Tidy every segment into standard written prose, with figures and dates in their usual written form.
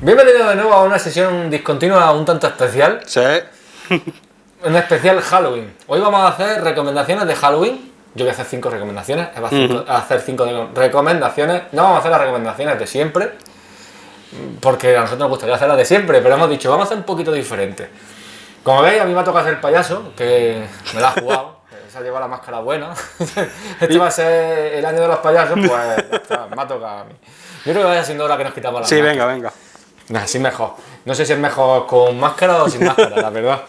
Bienvenido de nuevo a una sesión discontinua un tanto especial. Sí. Un especial Halloween. Hoy vamos a hacer recomendaciones de Halloween. Yo voy a hacer 5 recomendaciones. Él va a hacer 5 recomendaciones. No vamos a hacer las recomendaciones de siempre, porque a nosotros nos gustaría hacer las de siempre, pero hemos dicho, vamos a hacer un poquito diferente. Como veis, a mí me ha tocado ser el payaso, que me la ha jugado. Se ha llevado la máscara buena. Este va a ser el año de los payasos, pues ya está, me ha tocado a mí. Yo creo que vaya siendo hora que nos quitamos la máscara. Sí, venga. Así mejor. No sé si es mejor con máscara o sin máscara, la verdad.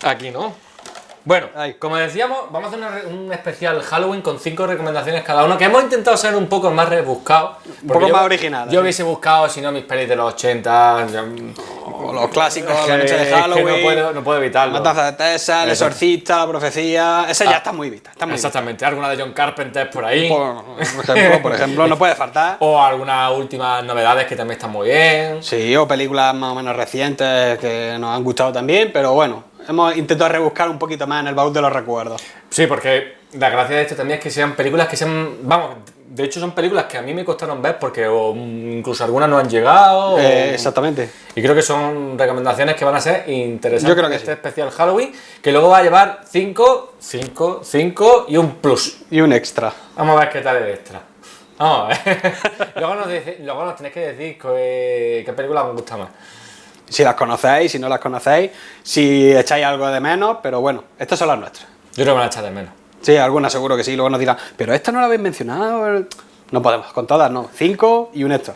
Aquí, ¿no? Bueno, como decíamos, vamos a hacer un especial Halloween con 5 recomendaciones cada uno, que hemos intentado ser un poco más rebuscados. Un poco más originales. Yo hubiese buscado, si no, mis pelis de los 80... O los clásicos, La noche de Halloween... Que no puedo evitarlo. Matanza de Texas, El exorcista, La profecía... Esa ya está muy vista. Exactamente. Alguna de John Carpenter por ahí. Por ejemplo, no puede faltar. O algunas últimas novedades que también están muy bien. Sí, o películas más o menos recientes que nos han gustado también, pero bueno... Hemos intentado rebuscar un poquito más en el baúl de los recuerdos. Sí, porque la gracia de esto también es que sean películas que sean... Vamos, de hecho son películas que a mí me costaron ver porque incluso algunas no han llegado. Exactamente. Y creo que son recomendaciones que van a ser interesantes. Yo creo que este especial Halloween, que luego va a llevar 5 y un plus. Y un extra. Vamos a ver qué tal el extra. Vamos a ver. luego nos tenéis que decir qué película os gusta más. Si las conocéis, si no las conocéis, si echáis algo de menos, pero bueno, estas son las nuestras. Yo creo que me las echáis de menos. Sí, algunas seguro que sí, luego nos dirán, pero esta no la habéis mencionado. No podemos, con todas no. 5 y un extra.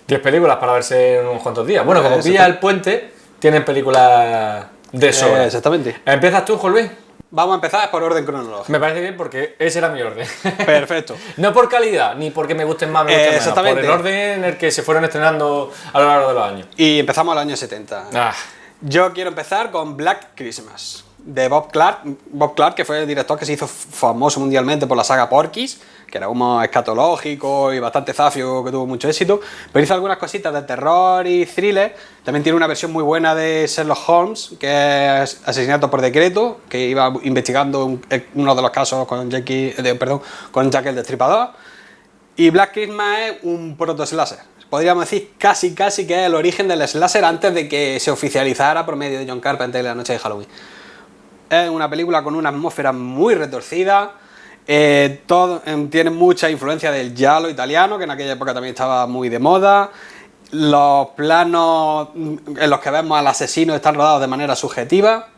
10 películas para verse en unos cuantos días. Bueno, como pilla el puente, tienen películas de sobra. Exactamente. ¿Empiezas tú, Juan? Vamos a empezar por orden cronológico. Me parece bien porque ese era mi orden. Perfecto. No por calidad, ni porque me gusten más, me gusten menos. Exactamente. Por el orden en el que se fueron estrenando a lo largo de los años. Y empezamos al año 70. Yo quiero empezar con Black Christmas, de Bob Clark. Bob Clark, que fue el director que se hizo famoso mundialmente por la saga Porky's, que era humor escatológico y bastante zafio, que tuvo mucho éxito, pero hizo algunas cositas de terror y thriller. También tiene una versión muy buena de Sherlock Holmes, que es Asesinato por decreto, que iba investigando uno de los casos con Jack el Destripador. Y Black Christmas es un proto-slasher. Podríamos decir casi que es el origen del slasher antes de que se oficializara por medio de John Carpenter y La noche de Halloween. Es una película con una atmósfera muy retorcida. Tiene mucha influencia del giallo italiano, que en aquella época también estaba muy de moda. Los planos en los que vemos al asesino están rodados de manera subjetiva.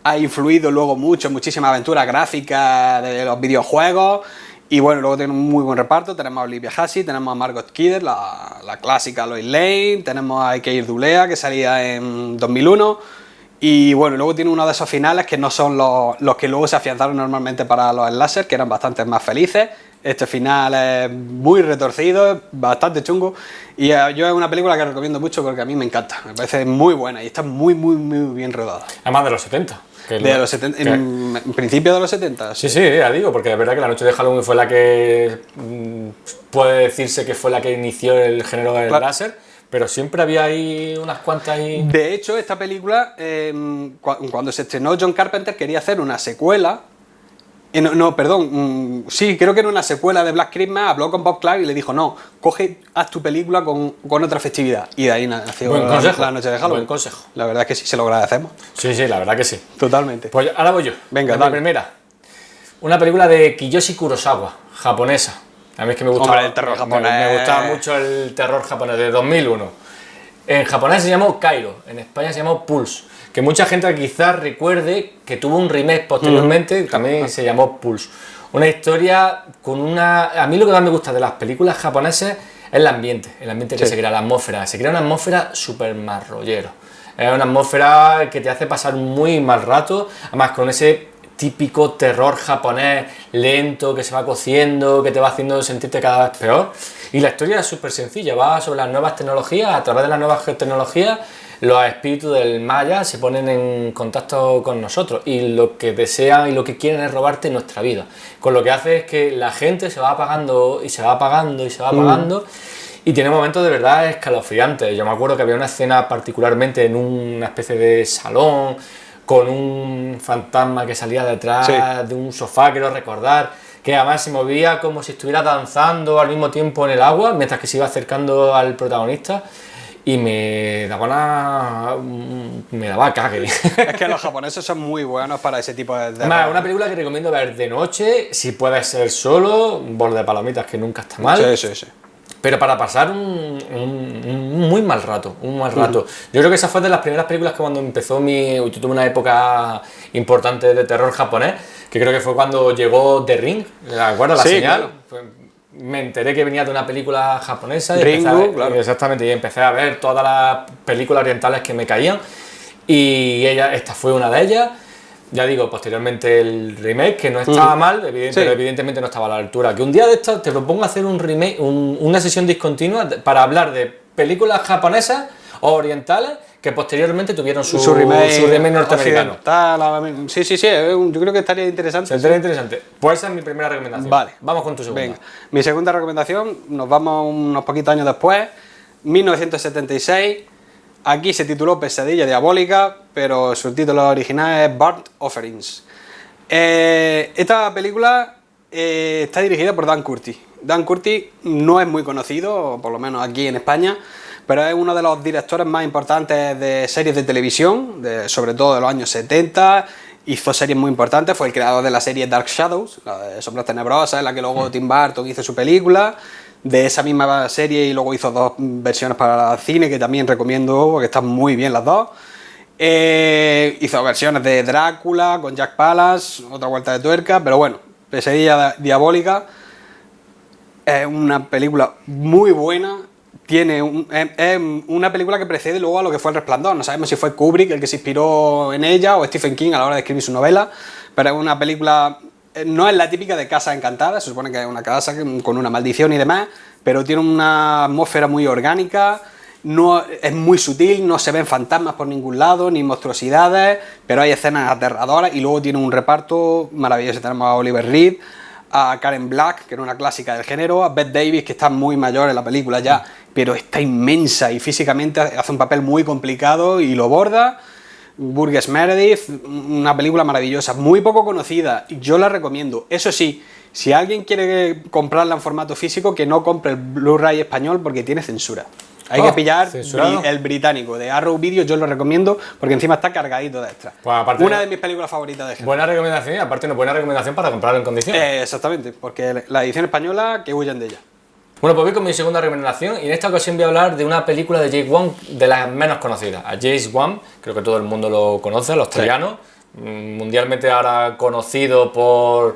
Ha influido luego muchísima aventura gráfica de los videojuegos. Y bueno, luego tiene un muy buen reparto. Tenemos a Olivia Hussey, tenemos a Margot Kidder, la clásica Lois Lane, tenemos a Keir Dullea, que salía en 2001. Y bueno, luego tiene uno de esos finales que no son los que luego se afianzaron normalmente para los slashers, que eran bastante más felices. Este final es muy retorcido, bastante chungo. Y yo es una película que recomiendo mucho porque a mí me encanta. Me parece muy buena y está muy bien rodada. Además de los 70. De los 70, en principio de los 70. Sí, ya digo, porque es verdad que La noche de Halloween fue la que puede decirse que fue la que inició el género del slasher. Pero siempre había ahí unas cuantas ahí... De hecho, esta película, cuando se estrenó, John Carpenter quería hacer una secuela. Sí, creo que era una secuela de Black Christmas. Habló con Bob Clark y le dijo, no, haz tu película con otra festividad. Y de ahí nació La noche de Halloween. Buen consejo. La verdad es que sí, se lo agradecemos. Sí, la verdad que sí. Totalmente. Pues ahora voy yo. Venga, la primera. Una película de Kiyoshi Kurosawa, japonesa. A mí es que me gustaba, el terror japonés. Me gustaba mucho el terror japonés de 2001. En japonés se llamó Kairo, en España se llamó Pulse. Que mucha gente quizás recuerde que tuvo un remake posteriormente, también se llamó Pulse. Una historia con una... A mí lo que más me gusta de las películas japonesas es el ambiente que se crea, la atmósfera. Se crea una atmósfera súper marrollero. Es una atmósfera que te hace pasar un muy mal rato, además con ese típico terror japonés lento que se va cociendo, que te va haciendo sentirte cada vez peor. Y la historia es súper sencilla, va sobre las nuevas tecnologías. A través de las nuevas tecnologías, los espíritus del Maya se ponen en contacto con nosotros y lo que desean y lo que quieren es robarte nuestra vida. Con lo que hace es que la gente se va apagando y se va apagando y se va apagando. Y tiene momentos de verdad escalofriantes. Yo me acuerdo que había una escena particularmente en una especie de salón con un fantasma que salía detrás de un sofá, quiero recordar, que además se movía como si estuviera danzando al mismo tiempo en el agua, mientras que se iba acercando al protagonista. y me daba cague. Es que los japoneses son muy buenos para ese tipo de... Además, una película que recomiendo ver de noche, si puedes ser solo, un bol de palomitas que nunca está mal. Sí. Pero para pasar un muy mal rato, Yo creo que esa fue de las primeras películas que cuando empezó yo tuve una época importante de terror japonés, que creo que fue cuando llegó The Ring, ¿te acuerdas? La señal. Claro. Me enteré que venía de una película japonesa y claro. Exactamente, y empecé a ver todas las películas orientales que me caían y esta fue una de ellas. Ya digo, posteriormente el remake, que no estaba mal, pero evidentemente no estaba a la altura. Que un día de estos te propongo hacer un remake, una sesión discontinua para hablar de películas japonesas o orientales que posteriormente tuvieron su remake norteamericano. Sí, yo creo que estaría interesante. Estaría interesante. Pues esa es mi primera recomendación. Vale. Vamos con tu segunda. Venga. Mi segunda recomendación, nos vamos unos poquitos años después, 1976. Aquí se tituló Pesadilla Diabólica, pero su título original es Burnt Offerings. Esta película está dirigida por Dan Curtis. Dan Curtis no es muy conocido, por lo menos aquí en España, pero es uno de los directores más importantes de series de televisión, sobre todo de los años 70. Hizo series muy importantes, fue el creador de la serie Dark Shadows, la de Sombras Tenebrosas, en la que luego Tim Burton hizo su película. De esa misma serie, y luego hizo 2 versiones para cine que también recomiendo porque están muy bien las dos. Hizo versiones de Drácula con Jack Palance, otra vuelta de tuerca, pero bueno, Pesadilla Diabólica es una película muy buena. Es una película que precede luego a lo que fue El Resplandor. No sabemos si fue Kubrick el que se inspiró en ella o Stephen King a la hora de escribir su novela, pero es una película... No es la típica de casa encantada, se supone que es una casa con una maldición y demás, pero tiene una atmósfera muy orgánica, no, es muy sutil, no se ven fantasmas por ningún lado, ni monstruosidades, pero hay escenas aterradoras y luego tiene un reparto maravilloso. Tenemos a Oliver Reed, a Karen Black, que era una clásica del género, a Bette Davis, que está muy mayor en la película ya, pero está inmensa y físicamente hace un papel muy complicado y lo borda. Burgess Meredith, una película maravillosa, muy poco conocida, yo la recomiendo. Eso sí, si alguien quiere comprarla en formato físico, que no compre el Blu-ray español porque tiene censura. Hay que pillar el británico de Arrow Video, yo lo recomiendo porque encima está cargadito de extra. Pues una de mis películas favoritas de género. Buena recomendación, y aparte una buena recomendación para comprarlo en condiciones. Exactamente, porque la edición española, que huyan de ella. Bueno, pues voy con mi segunda recomendación y en esta ocasión voy a hablar de una película de James Wan de las menos conocidas. A James Wan, creo que todo el mundo lo conoce, el australiano, mundialmente ahora conocido por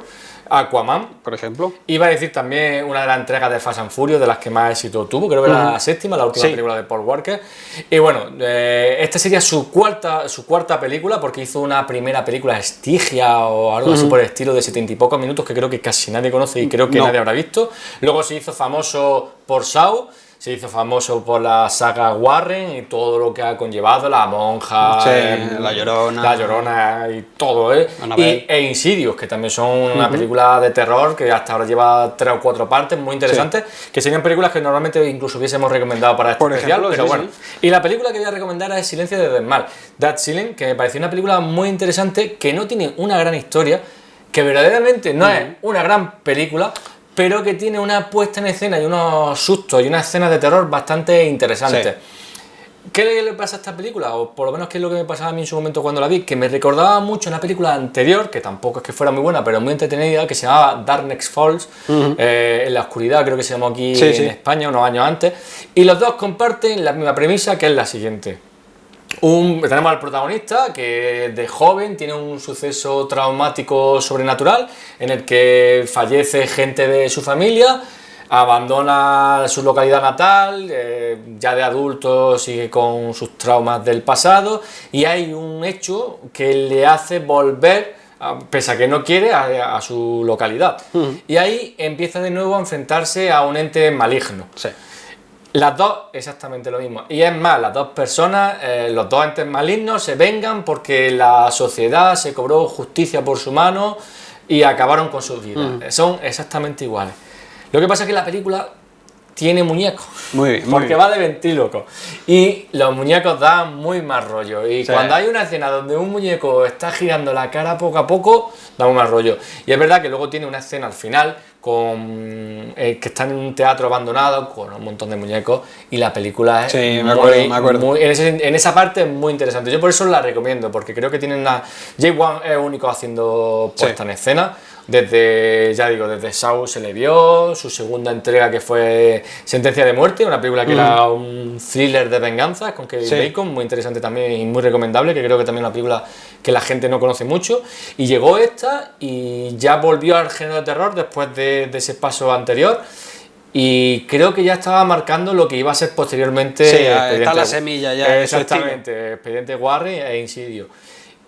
Aquaman, por ejemplo. Iba a decir también una de las entregas de Fast and Furious, de las que más éxito tuvo, creo que era la séptima, la última película de Paul Walker. Y bueno, esta sería su cuarta película, porque hizo una primera película, Estigia o algo así por el estilo, de 70 y pocos minutos, que creo que casi nadie conoce y creo que nadie habrá visto. Luego se hizo famoso por Saw, se hizo famoso por la saga Warren y todo lo que ha conllevado, la monja, la Llorona y todo, e Insidious, que también son una película de terror que hasta ahora lleva 3 o 4 partes muy interesantes, que serían películas que normalmente incluso hubiésemos recomendado para este especial, ejemplo, pero bueno. Y la película que voy a recomendar es Silencio de Desmal, That Silence, que me pareció una película muy interesante, que no tiene una gran historia, que verdaderamente no es una gran película, pero que tiene una puesta en escena y unos sustos y unas escenas de terror bastante interesantes. ¿Qué le pasa a esta película? O por lo menos qué es lo que me pasaba a mí en su momento cuando la vi, que me recordaba mucho una película anterior, que tampoco es que fuera muy buena, pero muy entretenida, que se llamaba Darkness Falls, en la oscuridad, creo que se llamó aquí en España unos años antes, y los dos comparten la misma premisa, que es la siguiente. Tenemos al protagonista que de joven tiene un suceso traumático sobrenatural en el que fallece gente de su familia, abandona su localidad natal, ya de adulto sigue con sus traumas del pasado y hay un hecho que le hace volver, pese a que no quiere, a su localidad. Y ahí empieza de nuevo a enfrentarse a un ente maligno. Las dos, exactamente lo mismo. Y es más, las dos personas, los dos entes malignos se vengan porque la sociedad se cobró justicia por su mano y acabaron con sus vidas. Son exactamente iguales. Lo que pasa es que la película tiene muñecos. Muy bien, porque va de ventríloco. Y los muñecos dan muy mal rollo. Y cuando hay una escena donde un muñeco está girando la cara poco a poco, da muy mal rollo. Y es verdad que luego tiene una escena al final que está en un teatro abandonado con un montón de muñecos y la película es me acuerdo. en esa parte es muy interesante. Yo por eso la recomiendo, porque creo que tienen una... James Wan es único haciendo puesta en escena. Desde Saw se le vio, su segunda entrega que fue Sentencia de Muerte, una película que era un thriller de venganza con Kevin Bacon, muy interesante también y muy recomendable, que creo que también es una película que la gente no conoce mucho. Y llegó esta y ya volvió al género de terror después de ese paso anterior. Y creo que ya estaba marcando lo que iba a ser posteriormente. Sí, está la semilla ya. Exactamente, Expediente Warren e Insidio.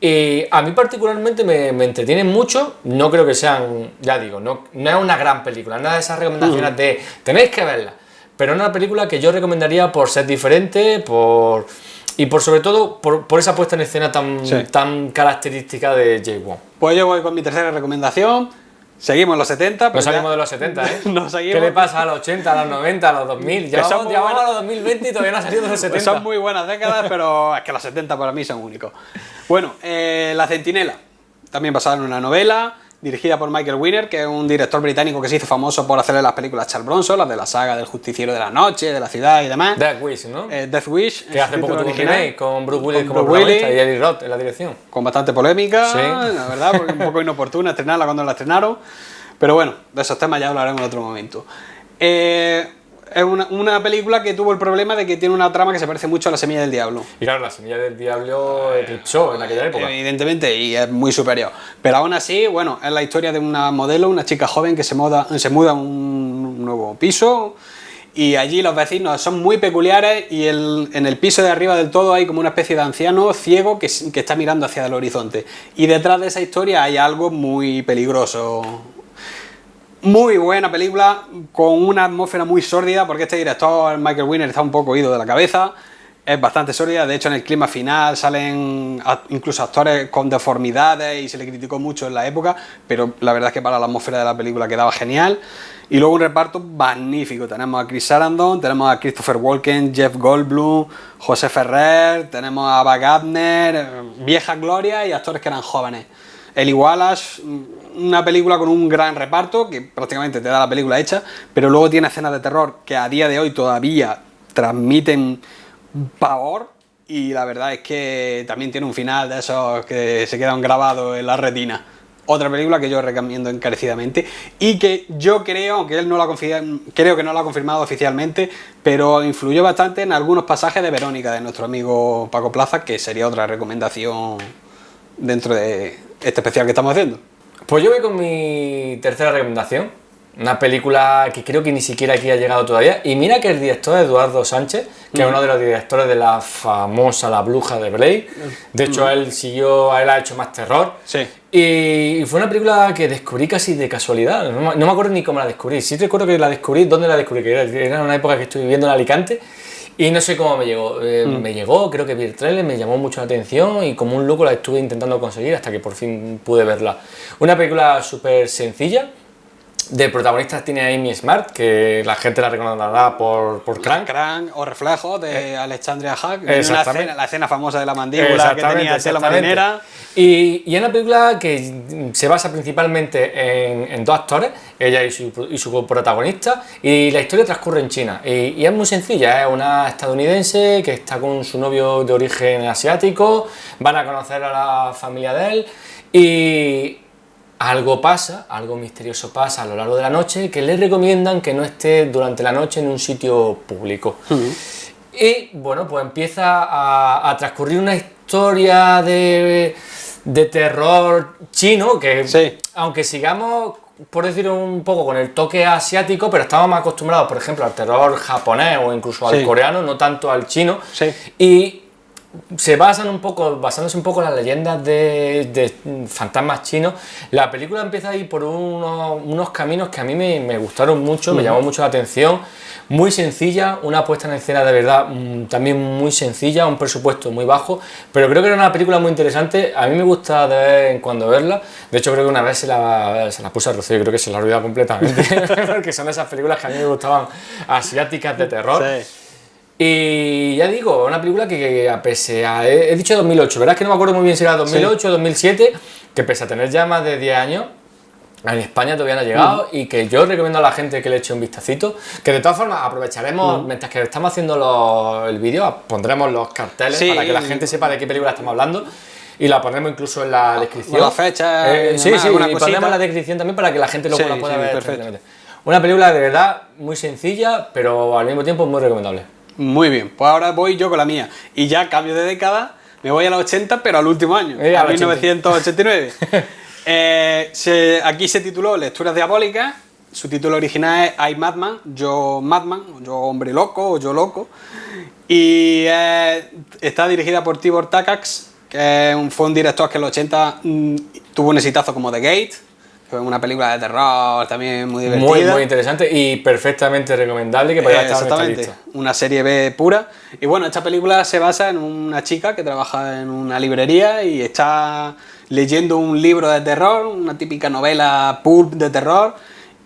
Y a mí particularmente me entretienen mucho, no creo que sean, ya digo, no es una gran película, nada de esas recomendaciones de tenéis que verla, pero es una película que yo recomendaría por ser diferente, y por sobre todo por esa puesta en escena tan característica de James Wan. Pues yo voy con mi tercera recomendación. Seguimos en los 70. No salimos de los 70, ¿eh? No seguimos. ¿Qué le pasa a los 80, a los 90, a los 2000? Ya vamos a los 2020 y todavía no ha salido de los 70. Pues son muy buenas décadas, pero es que los 70 para mí son únicos. Bueno, La Centinela, también basada en una novela, dirigida por Michael Winner, que es un director británico que se hizo famoso por hacerle las películas Charles Bronson, las de la saga del Justiciero de la Noche, de la ciudad y demás. Death Wish, ¿no? Death Wish. Que hace poco tuvo un remake con Bruce Willis como protagonista y Eli Roth en la dirección. Con bastante polémica, la verdad, porque un poco inoportuna estrenarla cuando la estrenaron. Pero bueno, de esos temas ya hablaremos en otro momento. Es una película que tuvo el problema de que tiene una trama que se parece mucho a La Semilla del Diablo. Y claro, La Semilla del Diablo eclipsó en aquella época. Evidentemente, y es muy superior. Pero aún así, bueno, es la historia de una modelo, una chica joven que se muda a un nuevo piso. Y allí los vecinos son muy peculiares y en el piso de arriba del todo hay como una especie de anciano ciego que está mirando hacia el horizonte. Y detrás de esa historia hay algo muy peligroso. Muy buena película, con una atmósfera muy sórdida, porque este director, Michael Winner, está un poco ido de la cabeza. Es bastante sórdida, de hecho en el clima final salen incluso actores con deformidades y se le criticó mucho en la época, pero la verdad es que para la atmósfera de la película quedaba genial. Y luego un reparto magnífico, tenemos a Chris Sarandon, tenemos a Christopher Walken, Jeff Goldblum, José Ferrer, tenemos a Ava Gardner, vieja gloria y actores que eran jóvenes. Eli Wallace, una película con un gran reparto, que prácticamente te da la película hecha, pero luego tiene escenas de terror que a día de hoy todavía transmiten pavor, y la verdad es que también tiene un final de esos que se quedan grabados en la retina. Otra película que yo recomiendo encarecidamente y que yo creo, aunque él no lo ha creo que no lo ha confirmado oficialmente, pero influyó bastante en algunos pasajes de Verónica, de nuestro amigo Paco Plaza, que sería otra recomendación dentro de este especial que estamos haciendo. Pues yo voy con mi tercera recomendación, una película que creo que ni siquiera aquí ha llegado todavía, y mira que el director es Eduardo Sánchez, que es uno de los directores de la famosa La Bruja de Blair. De hecho él ha hecho más terror. Sí. Y fue una película que descubrí casi de casualidad, no me acuerdo ni cómo la descubrí. Sí recuerdo que la descubrí, ¿dónde la descubrí? Que era una época que estuve viviendo en Alicante. Y no sé cómo me llegó, me llegó, creo que vi el trailer, me llamó mucho la atención y como un loco la estuve intentando conseguir hasta que por fin pude verla. Una película súper sencilla, de protagonistas tiene a Amy Smart, que la gente la reconocerá por Crank. Crank o Reflejo de Alexandria Hack, la escena famosa de la mandíbula que tenía la marinera. Y es una película que se basa principalmente en dos actores, ella y su protagonista, y la historia transcurre en China. Y es muy sencilla, es una estadounidense que está con su novio de origen asiático, van a conocer a la familia de él y algo pasa, algo misterioso pasa a lo largo de la noche que le recomiendan que no esté durante la noche en un sitio público. Y bueno, pues empieza a transcurrir una historia de terror chino que, sí, aunque sigamos, por decirlo un poco, con el toque asiático, pero estamos más acostumbrados, por ejemplo, al terror japonés o incluso al coreano, no tanto al chino. Sí. Y basándose un poco en las leyendas de fantasmas chinos. La película empieza a ir por unos caminos que a mí me gustaron mucho, me llamó mucho la atención. Muy sencilla, una puesta en escena de verdad también muy sencilla, un presupuesto muy bajo, pero creo que era una película muy interesante. A mí me gusta de vez en cuando verla. De hecho, creo que una vez se la puse a Rocío y creo que se la ha olvidado completamente, porque son esas películas que a mí me gustaban, asiáticas de terror. Sí. Y ya digo, una película que pese a... He dicho 2008, ¿verdad? Que no me acuerdo muy bien si era 2008 o 2007, que pese a tener ya más de 10 años, en España todavía no ha llegado y que yo recomiendo a la gente que le eche un vistacito. Que de todas formas aprovecharemos, mientras que estamos haciendo el vídeo, pondremos los carteles para que la gente sepa de qué película estamos hablando. Y la ponemos incluso en la descripción. La fecha, sí, y ponemos la descripción también para que la gente luego la pueda ver. Perfecto. Una película de verdad muy sencilla, pero al mismo tiempo muy recomendable. Muy bien, pues ahora voy yo con la mía. Y ya cambio de década, me voy a los 80, pero al último año, a 1989. Aquí se tituló Lecturas Diabólicas. Su título original es I Madman, yo hombre loco o yo loco. Y está dirigida por Tibor Takacs, que fue un director que en los 80 tuvo un exitazo como The Gate. Fue una película de terror también muy divertida. Muy interesante y perfectamente recomendable, que podría estar en esta lista. Una serie B pura. Y bueno, esta película se basa en una chica que trabaja en una librería y está leyendo un libro de terror, una típica novela pulp de terror,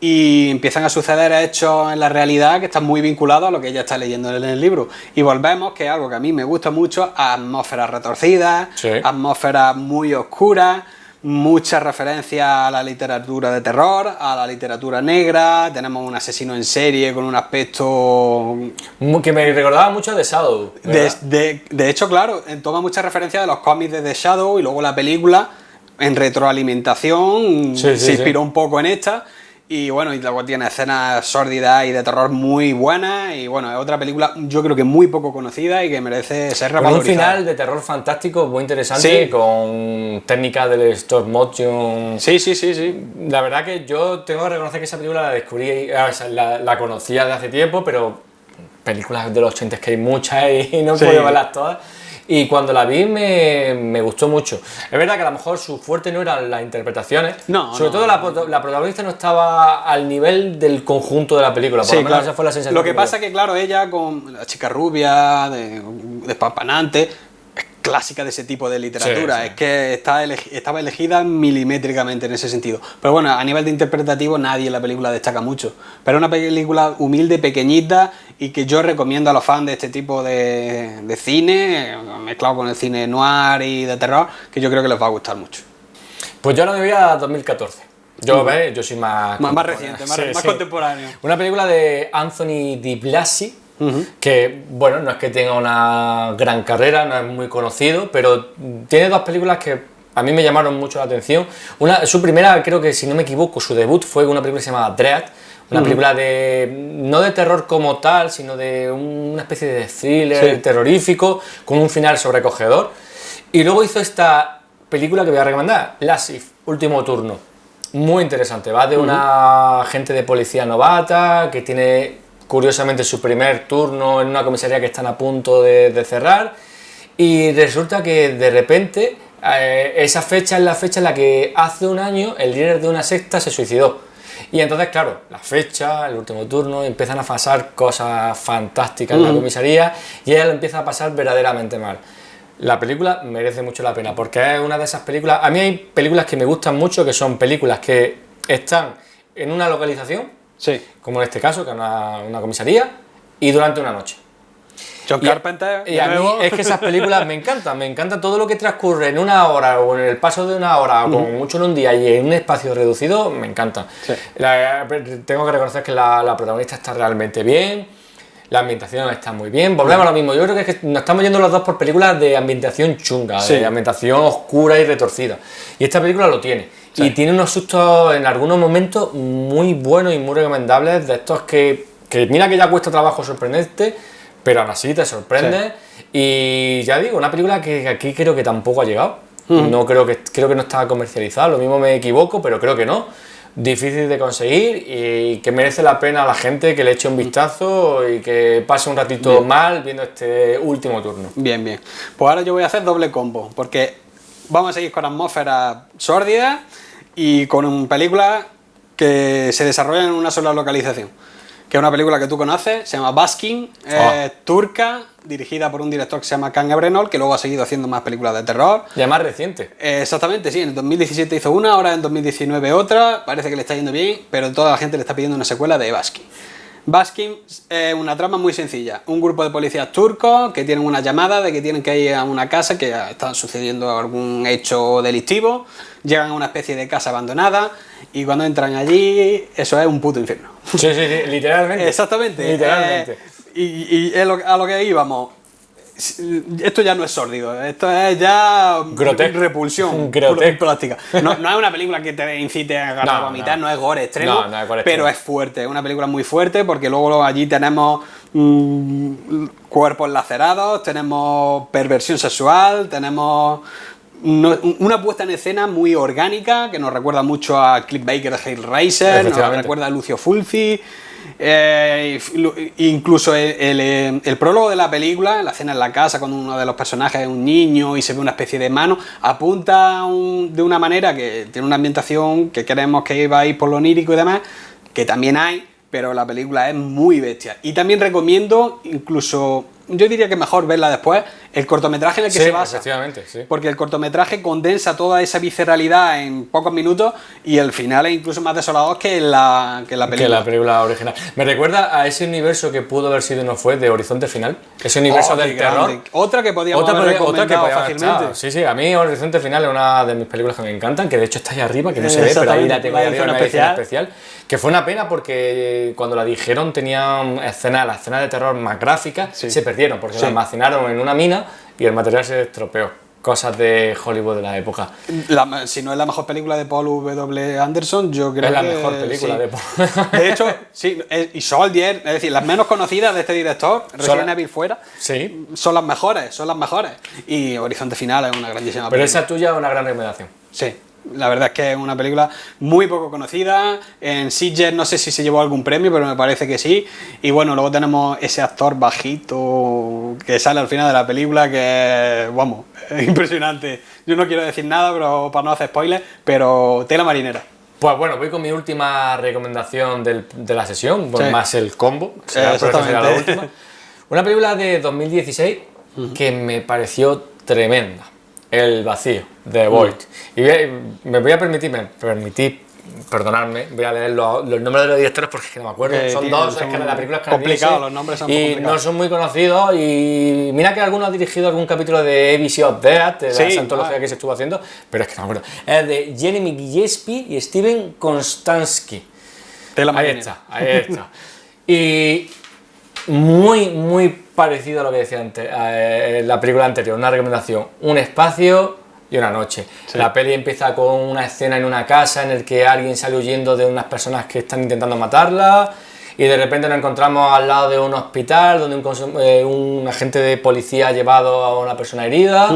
y empiezan a suceder hechos en la realidad que están muy vinculados a lo que ella está leyendo en el libro. Y volvemos, que es algo que a mí me gusta mucho, a atmósferas retorcidas, atmósferas muy oscuras, muchas referencias a la literatura de terror, a la literatura negra. Tenemos un asesino en serie con un aspecto que me recordaba mucho de Shadow. De hecho, claro, toma muchas referencias de los cómics de The Shadow, y luego la película en retroalimentación se inspiró un poco en esta. Y bueno, y luego tiene escenas sórdidas y de terror muy buenas. Y bueno, es otra película, yo creo que muy poco conocida y que merece ser revalorizada. Con un final de terror fantástico muy interesante, con técnicas del stop motion. Sí. La verdad que yo tengo que reconocer que esa película la descubrí, la conocía de hace tiempo, pero películas de los 80 es que hay muchas y no puedo verlas todas. Y cuando la vi me gustó mucho. Es verdad que a lo mejor su fuerte no eran las interpretaciones. Sobre todo la protagonista no estaba al nivel del conjunto de la película. Por lo menos esa fue la sensación. Lo que pasa es que, claro, ella con la chica rubia, despampanante, es clásica de ese tipo de literatura. Es que estaba elegida milimétricamente en ese sentido. Pero bueno, a nivel de interpretativo nadie en la película destaca mucho. Pero es una película humilde, pequeñita, y que yo recomiendo a los fans de este tipo de cine, mezclado con el cine noir y de terror, que yo creo que les va a gustar mucho. Pues yo ahora me voy a 2014. Yo soy más reciente, más contemporáneo. Una película de Anthony Di Blasi, que, bueno, no es que tenga una gran carrera, no es muy conocido, pero tiene dos películas que a mí me llamaron mucho la atención. Su primera, creo que si no me equivoco, su debut fue una película que se llamaba Dread, una película no de terror como tal, sino de una especie de thriller terrorífico, con un final sobrecogedor. Y luego hizo esta película que voy a recomendar, Last Shift, Último Turno. Muy interesante, va de una agente de policía novata que tiene, curiosamente, su primer turno en una comisaría que están a punto de cerrar, y resulta que de repente esa fecha es la fecha en la que hace un año el líder de una secta se suicidó. Y entonces, claro, la fecha, el último turno, empiezan a pasar cosas fantásticas en la comisaría y ella lo empieza a pasar verdaderamente mal. La película merece mucho la pena porque es una de esas películas... A mí hay películas que me gustan mucho, que son películas que están en una localización, como en este caso, que es una comisaría, y durante una noche. John Carpenter. Y a mí es que esas películas me encanta todo lo que transcurre en una hora o en el paso de una hora, o como mucho en un día y en un espacio reducido, me encanta. Tengo que reconocer que la protagonista está realmente bien, la ambientación está muy bien. Volvemos a lo mismo, yo creo que nos estamos yendo los dos por películas de ambientación chunga, de ambientación oscura y retorcida. Y esta película lo tiene. Y tiene unos sustos en algunos momentos muy buenos y muy recomendables, de estos que mira que ya cuesta trabajo sorprenderte, pero aún así te sorprende. Y ya digo, una película que aquí creo que tampoco ha llegado. No creo que no está comercializada, lo mismo me equivoco, pero creo que no. difícil de conseguir y que merece la pena a la gente que le eche un vistazo y que pase un ratito mal viendo este último turno. Bien, bien. Pues ahora yo voy a hacer doble combo, porque vamos a seguir con atmósferas sórdidas y con películas que se desarrollan en una sola localización. Que es una película que tú conoces, se llama Baskin, turca, dirigida por un director que se llama Can Evrenol, que luego ha seguido haciendo más películas de terror. Ya más reciente. Exactamente, sí, en el 2017 hizo una, ahora en 2019 otra, parece que le está yendo bien, pero toda la gente le está pidiendo una secuela de Baskin. Baskin es una trama muy sencilla. Un grupo de policías turcos que tienen una llamada de que tienen que ir a una casa que está sucediendo algún hecho delictivo. Llegan a una especie de casa abandonada y cuando entran allí, eso es un puto infierno. Sí, literalmente. Exactamente. Literalmente. Y es a lo que íbamos. Esto ya no es sórdido, esto es ya repulsión plástica. No es una película que te incite a ganar vomitar, no es gore extremo, no es gore pero es fuerte, es una película muy fuerte porque luego allí tenemos cuerpos lacerados, tenemos perversión sexual, tenemos una puesta en escena muy orgánica que nos recuerda mucho a Cliff Baker de Hellraiser, nos recuerda a Lucio Fulci. Incluso el prólogo de la película, la escena en la casa cuando uno de los personajes es un niño y se ve una especie de mano, apunta de una manera que tiene una ambientación que queremos que va a ir por lo onírico y demás, que también hay, pero la película es muy bestia. Y también recomiendo, incluso yo diría que mejor verla después, el cortometraje en el que se basa. Efectivamente, sí. Porque el cortometraje condensa toda esa visceralidad en pocos minutos y el final es incluso más desolador que la película. Que la película original. Me recuerda a ese universo que pudo haber sido y no fue, de Horizonte Final. Ese universo del terror. Otra que podíamos haber recomendado fácilmente. Sí, a mí Horizonte Final es una de mis películas que me encantan, que de hecho está ahí arriba, que no se ve, pero ahí la tengo ahí arriba, una edición especial. Que fue una pena porque cuando la dijeron tenían las escenas de terror más gráficas, se perdieron porque la almacenaron en una mina y el material se estropeó. Cosas de Hollywood de la época. Si no es la mejor película de Paul W. Anderson, yo creo que... Es la mejor película de Paul. De hecho, sí, y Soldier, es decir, las menos conocidas de este director, Resident Evil fuera, son las mejores, Y Horizonte Final es una grandísima película. Pero esa tuya es una gran recomendación. Sí. La verdad es que es una película muy poco conocida. En Sitges no sé si se llevó algún premio, pero me parece que sí. Y bueno, luego tenemos ese actor bajito que sale al final de la película que, vamos, es impresionante. Yo no quiero decir nada pero para no hacer spoilers, pero tela marinera. Pues bueno, voy con mi última recomendación de la sesión, más el combo. Será la última. Una película de 2016 que me pareció tremenda. El vacío, de Void. Y me voy a permitir, perdonadme, voy a leer los nombres de los directores porque es que no me acuerdo. Son dos, es que la película es complicado, los nombres son y no son muy conocidos. Y mira que alguno ha dirigido algún capítulo de ABC of Death, de esa antología que se estuvo haciendo, pero es que no me acuerdo. Es de Jeremy Gillespie y Steven Konstanski. Ahí está. Y muy parecido a lo que decía antes, la película anterior, una recomendación, un espacio y una noche. La peli empieza con una escena en una casa en el que alguien sale huyendo de unas personas que están intentando matarla y de repente nos encontramos al lado de un hospital donde un agente de policía ha llevado a una persona herida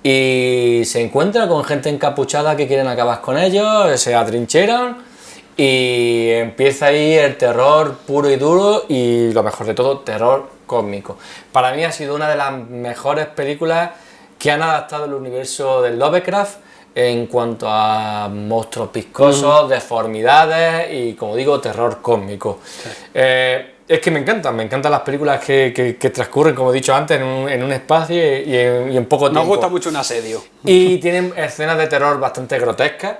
y se encuentra con gente encapuchada que quieren acabar con ellos, se atrincheran. Y empieza ahí el terror puro y duro y lo mejor de todo, terror cósmico. Para mí ha sido una de las mejores películas que han adaptado el universo del Lovecraft en cuanto a monstruos viscosos, deformidades y, como digo, terror cósmico. Es que me encantan las películas que transcurren, como he dicho antes, en un espacio y en poco tiempo. Nos gusta mucho un asedio. Y tienen escenas de terror bastante grotescas,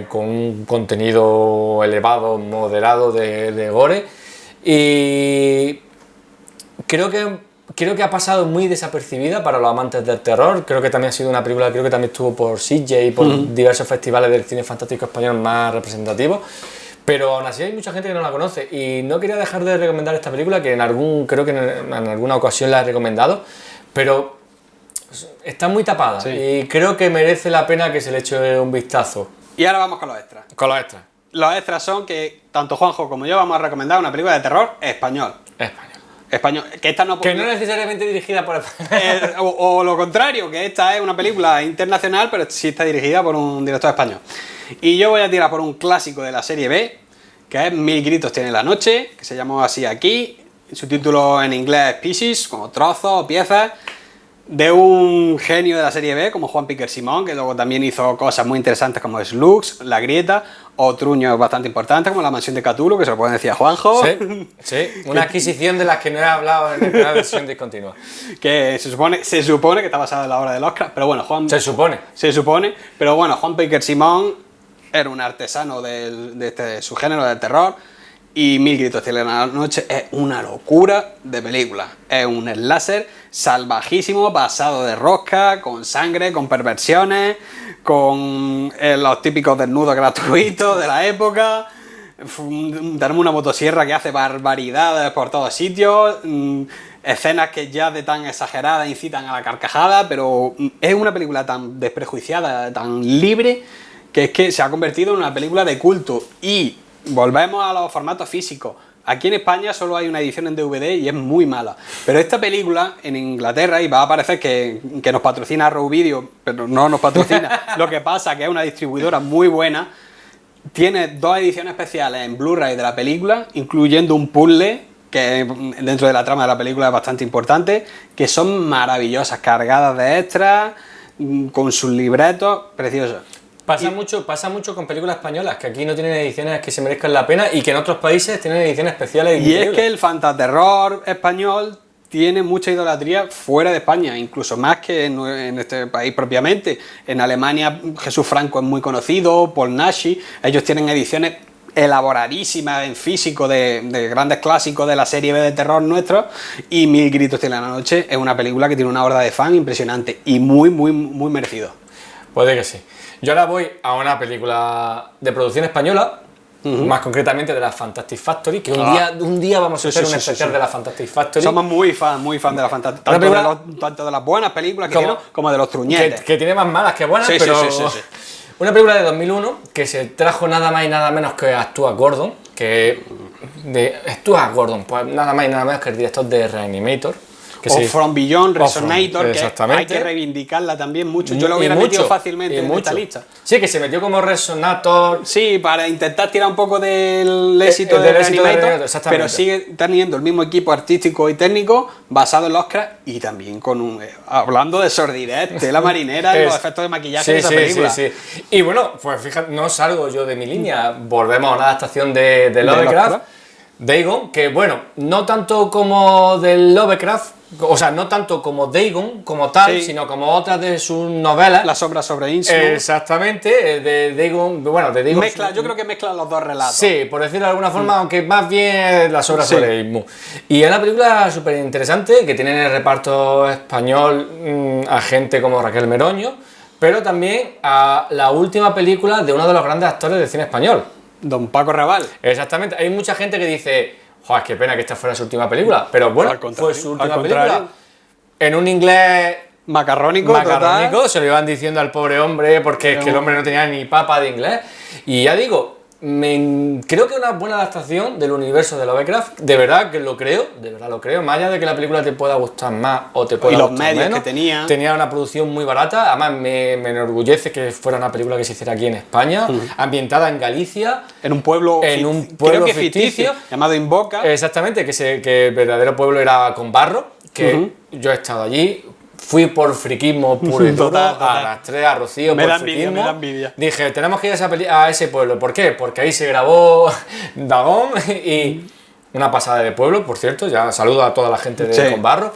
con un contenido elevado, moderado de gore. Y creo que ha pasado muy desapercibida para los amantes del terror. Creo que también ha sido una película, creo que también estuvo por Sitges y por diversos festivales del cine fantástico español más representativos. Pero aún así hay mucha gente que no la conoce y no quería dejar de recomendar esta película, que creo que en alguna ocasión la he recomendado, pero está muy tapada y creo que merece la pena que se le eche un vistazo. Y ahora vamos con los extras. Los extras son que tanto Juanjo como yo vamos a recomendar una película de terror español. Que esta no necesariamente dirigida por o lo contrario, que esta es una película internacional, pero sí está dirigida por un director español. Y yo voy a tirar por un clásico de la serie B, que es Mil gritos tiene la noche, que se llamó así aquí. Su título en inglés es Pieces, como trozos o piezas, de un genio de la serie B como Juan Piquer Simón, que luego también hizo cosas muy interesantes como Slugs, La Grieta, o truños bastante importantes como La Mansión de Cthulhu, que se lo pueden decir a Juanjo. Sí, una adquisición de las que no he hablado en la versión discontinua. Que se supone que está basada en la obra de Lovecraft, pero bueno, Se supone, pero bueno, Juan Piquer Simón era un artesano de su género de terror. Y Mil gritos tiene la noche es una locura de película. Es un slasher salvajísimo, pasado de rosca, con sangre, con perversiones, con los típicos desnudos gratuitos de la época. Tenemos una motosierra que hace barbaridades por todos sitios. Escenas que ya de tan exageradas incitan a la carcajada, pero es una película tan desprejuiciada, tan libre, que es que se ha convertido en una película de culto. Y volvemos a los formatos físicos. Aquí en España solo hay una edición en DVD y es muy mala. Pero esta película en Inglaterra, y va a parecer que nos patrocina Raw Video, pero no nos patrocina. Lo que pasa que es una distribuidora muy buena. Tiene 2 ediciones especiales en Blu-ray de la película, incluyendo un puzzle que dentro de la trama de la película es bastante importante, que son maravillosas, cargadas de extras, con sus libretos, preciosas. Pasa mucho con películas españolas, que aquí no tienen ediciones que se merezcan la pena y que en otros países tienen ediciones especiales. Y es que el fantaterror español tiene mucha idolatría fuera de España, incluso más que en este país propiamente. En Alemania Jesús Franco es muy conocido, Paul Naschy, ellos tienen ediciones elaboradísimas en físico de grandes clásicos de la serie B de terror nuestros, y Mil gritos tiene la noche es una película que tiene una horda de fan impresionante y muy merecido. Puede que sí. Yo ahora voy a una película de producción española, más concretamente de la Fantastic Factory, que un día vamos a hacer un especial de la Fantastic Factory. Somos muy fan de la Fantastic Factory, tanto de las buenas películas que tiene como de los truñetes. Que tiene más malas que buenas, sí. Una película de 2001 que se trajo nada más y nada menos que a Stuart Gordon, pues nada más y nada menos que el director de Reanimator. From Beyond, Resonator, que hay que reivindicarla también mucho. Yo lo hubiera metido fácilmente en esta lista. Sí, que se metió como Resonator. Sí, para intentar tirar un poco del éxito de Reanimator, pero sigue teniendo el mismo equipo artístico y técnico basado en los Oscars y también con hablando de sordidez, tela marinera y los efectos de maquillaje de esa película. Sí. Y bueno, pues fíjate, no salgo yo de mi línea. Volvemos a una adaptación de Lovecraft. Dagon, que bueno, no tanto como del Lovecraft, o sea, no tanto como Dagon como tal, sino como otras de sus novelas. La sombra sobre Innsmouth. Exactamente, de Dagon, yo creo que mezcla los dos relatos. Sí, por decirlo de alguna forma, aunque más bien la sombra sobre Innsmouth. Y es una película súper interesante, que tiene en el reparto español a gente como Raquel Meroño, pero también a la última película de uno de los grandes actores del cine español. Don Paco Raval. Exactamente. Hay mucha gente que dice, joder, qué pena que esta fuera su última película. Pero bueno, fue su última película. En un inglés macarrónico, se lo iban diciendo al pobre hombre porque es que el hombre no tenía ni papa de inglés. Y ya digo, creo que es una buena adaptación del universo de Lovecraft. De verdad lo creo. Más allá de que la película te pueda gustar más o te pueda gustar menos. Y los medios que tenía una producción muy barata. Además me enorgullece que fuera una película que se hiciera aquí en España, ambientada en Galicia, en un pueblo ficticio llamado Invoca. Exactamente, que el verdadero pueblo era con barro, que yo he estado allí. Fui por friquismo puro y duro, a las 3 a Rocío por friquismo. Me da envidia. Dije, tenemos que ir a ese pueblo. ¿Por qué? Porque ahí se grabó Dagon y una pasada de pueblo, por cierto. Ya saludo a toda la gente de Conbarro.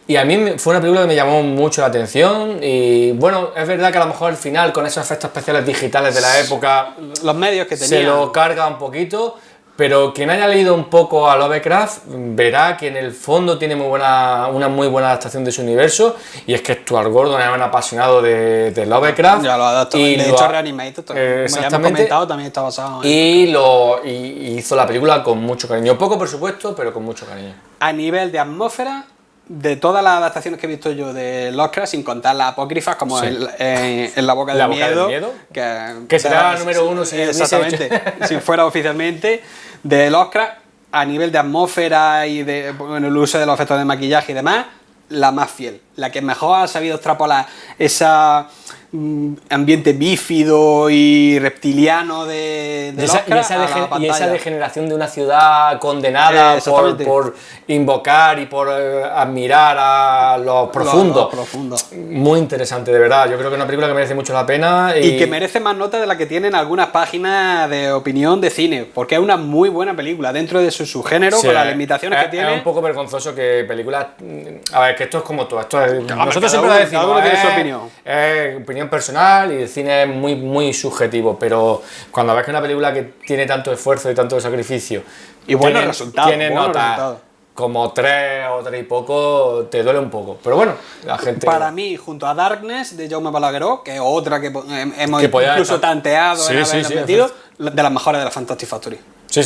Y a mí fue una película que me llamó mucho la atención y bueno, es verdad que a lo mejor al final con esos efectos especiales digitales de la época, los medios que se lo carga un poquito. Pero quien haya leído un poco a Lovecraft verá que en el fondo tiene una muy buena adaptación de su universo, y es que Stuart Gordon era un apasionado de Lovecraft. Ya lo adaptó, y de hecho Reanimator, como ya hemos comentado, también está basado en... Y hizo la película con mucho cariño, poco presupuesto, pero con mucho cariño. A nivel de atmósfera, de todas las adaptaciones que he visto yo de Lovecraft, sin contar las apócrifas como en La Boca del Miedo, que será la número 1 si exactamente, si fuera oficialmente, de Lovecraft, a nivel de atmósfera y de el uso de los efectos de maquillaje y demás, la más fiel. la que mejor ha sabido extrapolar esa ambiente bífido y reptiliano de y esa degeneración de una ciudad condenada por invocar y por admirar a los profundos. Muy interesante, de verdad. Yo creo que es una película que merece mucho la pena. Y que merece más nota de la que tienen algunas páginas de opinión de cine, porque es una muy buena película dentro de su subgénero, sí, con las limitaciones que tiene. Es un poco vergonzoso que películas... A ver, que esto es como todo. Nosotros siempre lo decimos. Cada uno tiene su opinión. Es opinión personal y el cine es muy, muy subjetivo, pero cuando ves que una película que tiene tanto esfuerzo y tanto sacrificio y buenos resultados, tiene notas como 3 o 3 y poco, te duele un poco, pero bueno, la gente... Para mí, junto a Darkness de Jaume Balagueró, que es otra que hemos incluso tanteado en haberla metido, de las mejores de la Fantastic Factory. Sí,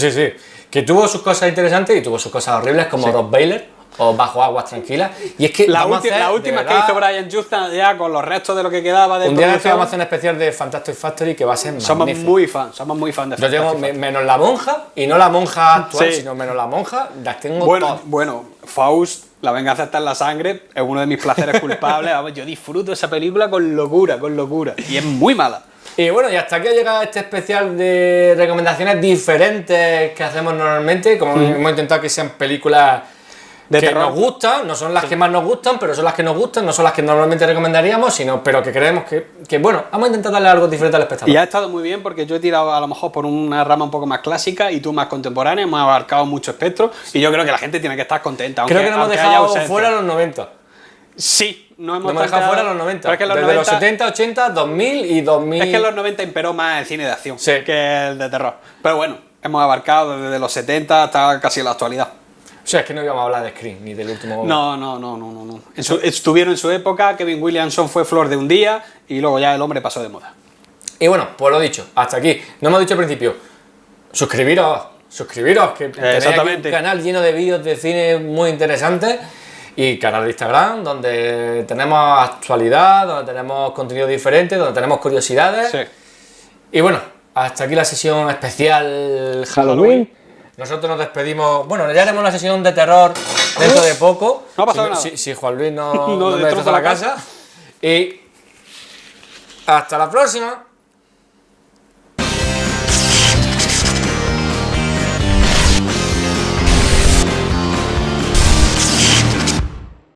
que tuvo sus cosas interesantes y tuvo sus cosas horribles, como Rob Baylor o Bajo Aguas Tranquilas. Y es que la última que hizo Brian Justin, ya con los restos de lo que quedaba de un día vamos a hacer un especial de Fantastic Factory que va a ser magnífico. Somos muy fan de Fantastic Factory. Yo tengo menos la monja, y no la monja actual, sino menos la monja, las tengo todas. Bueno, Faust, La venganza está en la sangre, es uno de mis placeres culpables. Vamos, yo disfruto esa película con locura. Y es muy mala. Y bueno, y hasta aquí ha llegado este especial de recomendaciones diferentes que hacemos normalmente. Como hemos intentado que sean películas de terror. Nos gustan, no son las que más nos gustan, pero son las que nos gustan, no son las que normalmente recomendaríamos, pero que creemos que bueno, vamos a intentar darle algo diferente al espectador. Y ha estado muy bien porque yo he tirado a lo mejor por una rama un poco más clásica y tú más contemporánea, hemos abarcado mucho espectro y yo creo que la gente tiene que estar contenta. Creo que nos hemos dejado fuera los 90. Sí, nos hemos dejado fuera los 90. Es que desde los 70, 80, 2000 y 2000. Es que en los 90 imperó más el cine de acción que el de terror. Pero bueno, hemos abarcado desde los 70 hasta casi la actualidad. O sea, es que no íbamos a hablar de Scream ni del último... No. Estuvieron en su época, Kevin Williamson fue flor de un día y luego ya el hombre pasó de moda. Y bueno, pues lo dicho, hasta aquí. No hemos dicho al principio, suscribiros, que tenéis aquí un canal lleno de vídeos de cine muy interesantes y canal de Instagram donde tenemos actualidad, donde tenemos contenido diferente, donde tenemos curiosidades. Sí. Y bueno, hasta aquí la sesión especial Halloween. Nosotros nos despedimos. Bueno, ya haremos una sesión de terror dentro de poco. No ha pasado nada. Si Juan Luis no me destroza la casa. Y hasta la próxima.